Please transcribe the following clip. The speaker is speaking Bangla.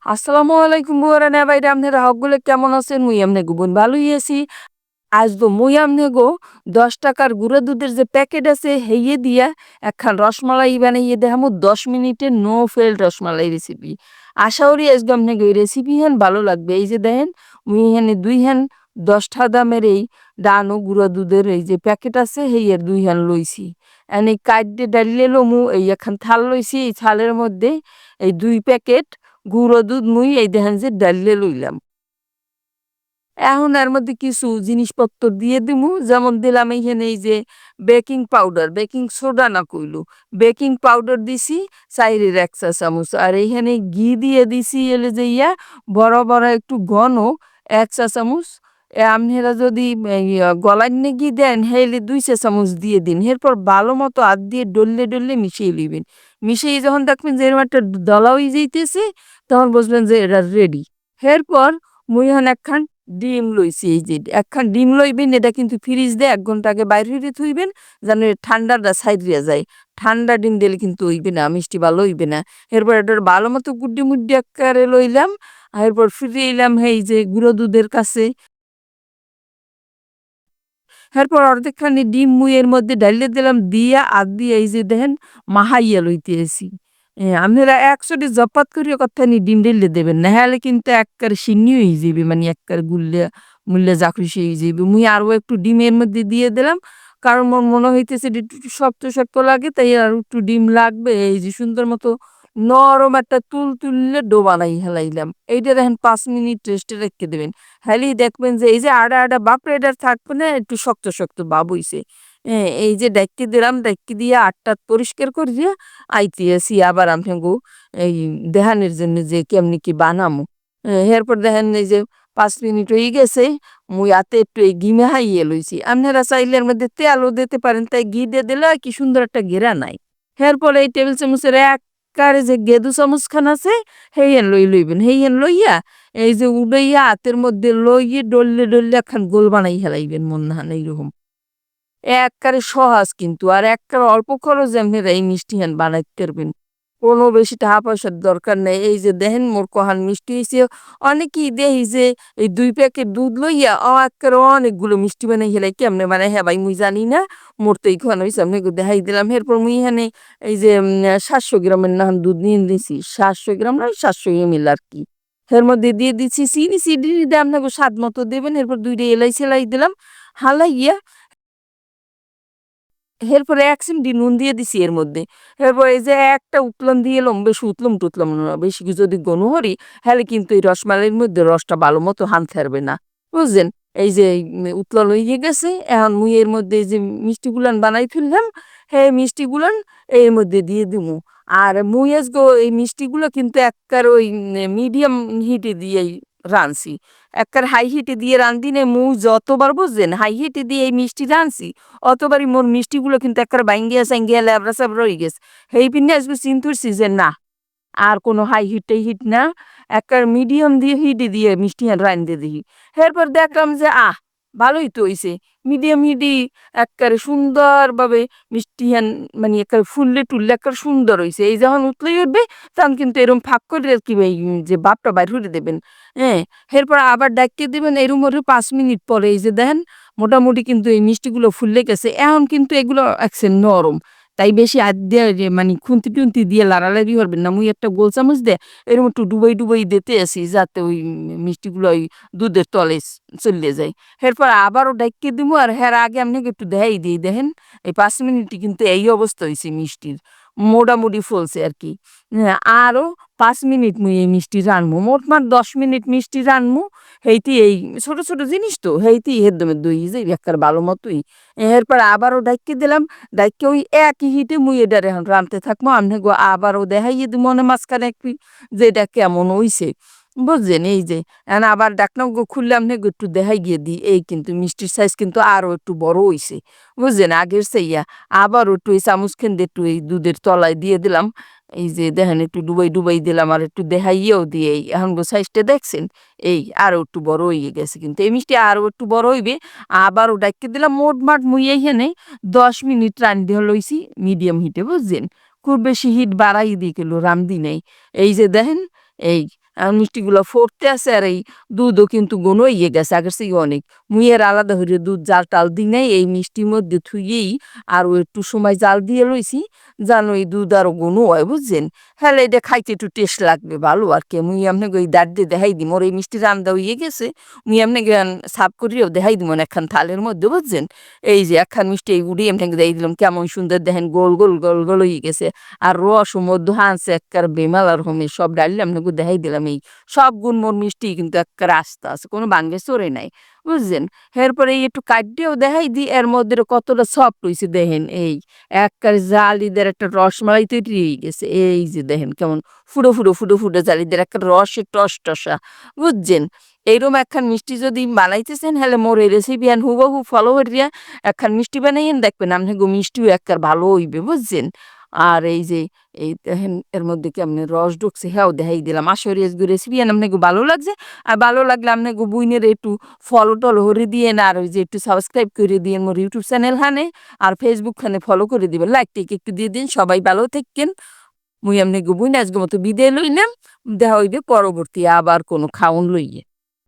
আসসালামু আলাইকুম বুয়ারানা বাইরে আপনারা হকগুলো কেমন আছেন? মুই আমনে গুবন ভালোই আছি। আজ তো মুই আমনে গো 10 টাকার গুঁড়া দুধের যে প্যাকেট আছে হেইয়ে দিয়া একখান রসমালাই বানাইয়ে দেখামু 10 মিনিটে নো ফেল রসমালাই রেসিপি। আশা করি আজকে আপনাকে ওই রেসিপি হেন ভালো লাগবে। এই যে দেখেন মুই এখানে 2 হ্যান 10টা দামের এই ডানো গুঁড়া দুধের এই যে প্যাকেট আছে হেইয়ের 2 হ্যান লইছি। এই কাইটে ডালিয়ে লমু এই একখান থাল লইছি এই থালের মধ্যে এই 2 প্যাকেট গুঁড়ো দুধ মুই এই দেখেন যে ডালিয়ে লইলাম। এখন এর মধ্যে কিছু জিনিসপত্র দিয়ে দিমু যেমন দিলাম এইখানে এই যে বেকিং পাউডার বেকিং সোডা না কইলো বেকিং পাউডার দিছি 4 1 চা চামচ আর এইখানে ঘি দিয়ে দিছি এলে যে বড় বড় একটু ঘন 1 চা চামচ। আপনারা যদি গলায় নিয়ে ঘি দেন হেলে 2 চা চামচ দিয়ে দিন এরপর ভালো মতো হাত দিয়ে ডললে ডললে মিশিয়ে নিবেন। মিশিয়ে যখন দেখবেন যে এরকম একটা দলা হয়ে যাইতেছে তখন বুঝবেন যে এটা রেডি। এরপর মুই এখন একখান ডিম লইছি এই যে একখান ডিম লইবেন এটা কিন্তু ফ্রিজ দিয়ে 1 ঘন্টা আগে বাইরে হইতে থইবেন যেন ঠান্ডাটা সাইরিয়া যায়। ঠান্ডা ডিম দিলে কিন্তু হইবে না মিষ্টি ভালো হইবে না। এরপর এটার ভালো মতো গুড্ডি মুড্ডি আকারে লইলাম। আর এরপর ফিরে এলাম এই যে গুঁড়ো দুধের কাছে। এরপর অর্ধেকখানি ডিম মুই এর মধ্যে ঢাইলে দিলাম দিয়া আর দিয়ে এই যে দেখেন মাহাইয়া লইতেছি। আপনারা একচোটে জপাত করিয়া কথানি ডিম ঢেলে দেবেন না হলে কিন্তু একবারে সিন্নি হয়ে যাবে মানে একবারে গুল্লা মুল্লা জাকরিসি হয়ে যাবে। মুই আরও একটু ডিম এর মধ্যে দিয়ে দিলাম কারণ মোর মনে হইতেছে এটা একটু শক্ত শক্ত লাগে তাই আর একটু ডিম লাগবে এই যে সুন্দর মতো নরম একটা তুল তুললে ডো বানাই হেলাইলাম। এইটা দেখেন 5 মিনিট রেস্টে রেখে দেবেন। খালি দেখবেন যে এই যে আডা আডা বাপরে এটা থাকবে না একটু শক্ত শক্ত ভাব হইছে। এই যে ডাইক্কি দিলাম ডাইক্কি দিয়ে আটটা পরিষ্কার করে দিয়ে আইতেছি আবার আমগো এই দেহানের জন্য যে কেমনি কি বানামু। এরপর দেখেন এই যে 5 মিনিট হয়ে গেছে মুই হাতে একটু এই ঘি মাখাইয়ে লইছি। আপনারা চাইলে এর মধ্যে তেলও দিতে পারেন তাই ঘি দিয়ে দিলে কি সুন্দর একটা ঘেরা নাই। এরপর এই টেবিল চামচের একবারে যে গেদু চামচ খান আছে হেইয়েন লইবেন হেইয়েন লইয়া এই যে উড়াইয়া হাতের মধ্যে লইয়ে ডললে ডললে একখান গোল বানাই হেলাইবেন মনে হয় এইরকম। একবারে সহজ কিন্তু আর একবারে অল্প খরচে আপনারা এই মিষ্টি হেন বানাইতে পারবেন। কোনো বেশি টাকা পয়সার দরকার নেই। এই যে দেখেন মোর কহান মিষ্টি হইছে। অনেকেই দেখি যে এই 2 প্যাকেট দুধ লইয়া একবারে অনেকগুলো মিষ্টি বানাই হেলাই কেমনে বানাই হ্যাঁ ভাই মুই জানি না। মোর তো এই খোয়ান হইছে আপনাকে দেখাই দিলাম। এরপর মুই এখানে এই যে 700 গ্রামের নাহান দুধ নিয়ে দিছি 700 গ্রাম নয় 700 ml আর কি। এর মধ্যে দিয়ে দিচ্ছি চিনি চিনি দিয়ে আপনাকে স্বাদ মতো দেবেন এরপর 2টা এলাই সেলাই দিলাম হালাইয়া এরপরে ১ চিমটি নুন দিয়ে দিছি এর মধ্যে। এরপর এই যে একটা উতলান দিয়ে এলাম, বেশি উতলাম টুতলাম না। বেশি যদি ঘন করি, হ্যালে কিন্তু এই রসমালাইয়ের মধ্যে রসটা ভালো মতো হানতে পারবে না। বুঝছেন? এই যে উতলান হইয়ে গেছে, এখন মুই এর মধ্যে এই যে মিষ্টিগুলান বানাই ফেললাম, সেই মিষ্টিগুলান এর মধ্যে দিয়ে দিমু। আর মুই আজগো এই মিষ্টিগুলো কিন্তু একবার ওই মিডিয়াম হিটে দিয়েই রাঁধছি। একবার হাই হিটে দিয়ে রাঁধি নাই, মুই যতবার বুঝছেন হাই হিটে দিয়ে এই মিষ্টি রাঁধছি অতবারই মোর মিষ্টিগুলো কিন্তু একেবারে বাইঙ্গিয়া সাইঙ্গিয়া ল্যাবড়া স্যাবড়া হয়ে গেছে। সেই পিনে আজকে চিন্তুরছি যে না আর কোনো হাই হিটে হিট না একবার মিডিয়াম দিয়ে হিটে দিয়ে মিষ্টি রাঁধতে দিই। এরপর দেখলাম যে ভালোই তো হইছে। মিডিয়াম হিটই এক্কারে সুন্দরভাবে মিষ্টিহান মানে একেবারে ফুললে টুললে একেবারে সুন্দর হইছে। এই যখন উতলাই উঠবে তখন কিন্তু এরকম ফাঁক করে আর কি এই যে ভাপটা বাইর করে দেবেন। হ্যাঁ, এরপর আবার ডাকিয়ে দিবেন এরকম ওর 5 মিনিট পরে এই যে দেখেন মোটামুটি কিন্তু এই মিষ্টিগুলো ফুললে গেছে। এখন কিন্তু এগুলো একসেন নরম। তাই বেশি হাত দিয়ে যে মানে খুন্তি-টুন্তি দিয়ে লাড়ালাড়ি করবেন না। মুই একটা গোল চামচ দিয়ে এরকম একটু ডুবাই ডুবাই দিতে আছি যাতে ওই মিষ্টিগুলো ওই দুধের তলে চলে যায়। এরপর আবারও ডাইক্কে দিমু আর হের আগে আপনাকে একটু দেখাই দিই দেখেন এই 5 মিনিটে কিন্তু এই অবস্থা হইছে মিষ্টির। মোটামুটি ফুলছে আরকি। আরও ৫ মিনিট মুই এই মিষ্টি রানবো। মোটমাট ১০ মিনিট মিষ্টি রানমু। হেইতি এই ছোট, ছোট জিনিস তো হেইতি হেদ্দমে দই যাই এক্কারে ভালো মতোই। এরপর আবারও ডাইক্কে দিলাম। ডাইক্কে ওই একই হিটে মুই এটারে এখন রানতে থাকবো। আপনাকে আবারও দেখাইয়ে দিমু মাঝখানে একটু যে এটা কেমন হইছে। বুঝছেন? এই যে এখন আবার ডাকনা খুললে আপনাকে একটু দেখাই গিয়ে দিই। এই কিন্তু মিষ্টির সাইজ কিন্তু আরও একটু বড় হইছে। বুঝছেন? আগের চেইয়া আবারও একটু এই চামচখান দিয়ে একটু এই দুধের তলায় দিয়ে দিলাম। এই যে দেখেন একটু ডুবাই ডুবাই দিলাম আর একটু দেখাইয়েও দিয়ে এই এখন সাইজটা দেখছেন? এই আরও একটু বড় হয়ে গেছে কিন্তু এই মিষ্টি আরও একটু বড় হইবে। আবারও ডাইক্কে দিলাম মোটমাট মুই এইখানে ১০ মিনিট রান্ধতে লইছি মিডিয়াম হিটে বুঝছেন? খুব বেশি হিট বাড়াই দিয়ে গেল রান্ধি নাই। এই যে দেখেন এই মিষ্টিগুলো ফুটতে আছে আর এই দুধও কিন্তু ঘন হয়ে গেছে আগের থেকে অনেক। মুই এর আলাদা করে দুধ জাল টাল দিই নাই, এই মিষ্টির মধ্যে থুইয়েই আরও একটু সময় জাল দিয়ে লইছি, যেন এই দুধ আরও ঘন হয় বুঝছেন। হ্যাঁ এটা খাইতে একটু টেস্ট লাগবে ভালো আর কি। মুই আপনাকে ওই দাঁত দিয়ে দেখাই দিই, মোর এই মিষ্টি রান্দা হয়ে গেছে, মুই আপনাকে সাফ করিও দেখাই দিব একখান থালের মধ্যে বুঝছেন। এই যে একখান মিষ্টি এই গুড়ি আপনাকে দিয়ে দিলাম, কেমন সুন্দর দেখেন গোল গোল গোল গোল হয়ে গেছে। আর রস মধ্যে হাঁসে একবার বেমাল আর হোমে সব ডালি আপনাকে দেখাই দিলাম। এই সব গুণ মোর মিষ্টি কিন্তু একবার আস্তে আছে, কোনো বাঙ্গে চড়ে নাই বুঝছেন। এরপরে এই একটু কাটিয়েও দেখাই দিই, এর মধ্যে কতটা সফট হয়েছে দেখেন। এই একবার জালিদের একটা রসমালাই তৈরি হয়ে গেছে, এই যে দেখেন কেমন ফুটো ফুটো ফুটো ফুটো জালিদের একটা রসের টস টসা বুঝছেন। এইরকম একখান মিষ্টি যদি বানাইতেছেন হলে মোর এই রেসিপি হ্যান হুবহু ফলো করিয়া একখান মিষ্টি বানাইয়েন, দেখবেন আপনি মিষ্টিও একবার ভালো হইবে বুঝছেন। আর এই যে এই দেখেন এর মধ্যে কেমন রস ঢুকছে, হ্যাঁ দেখাই দিলাম। আসলে রেসিপি আপনাকে ভালো লাগছে, আর ভালো লাগলে আপনাকে বুইনের একটু ফলো টলো করে দিয়ে না, আর ওই যে একটু সাবস্ক্রাইব করে দিয়ে মোর ইউটিউব চ্যানেল হানে আর ফেসবুক খানে ফলো করে দিবেন, লাইক টিক একটু দিয়ে দিন। সবাই ভালো থাকেন। মুই আপনাকে বুইন আজকের মতো বিদায় লইলাম, দেখা হইবে পরবর্তী আবার কোনো খাওন লইয়ে।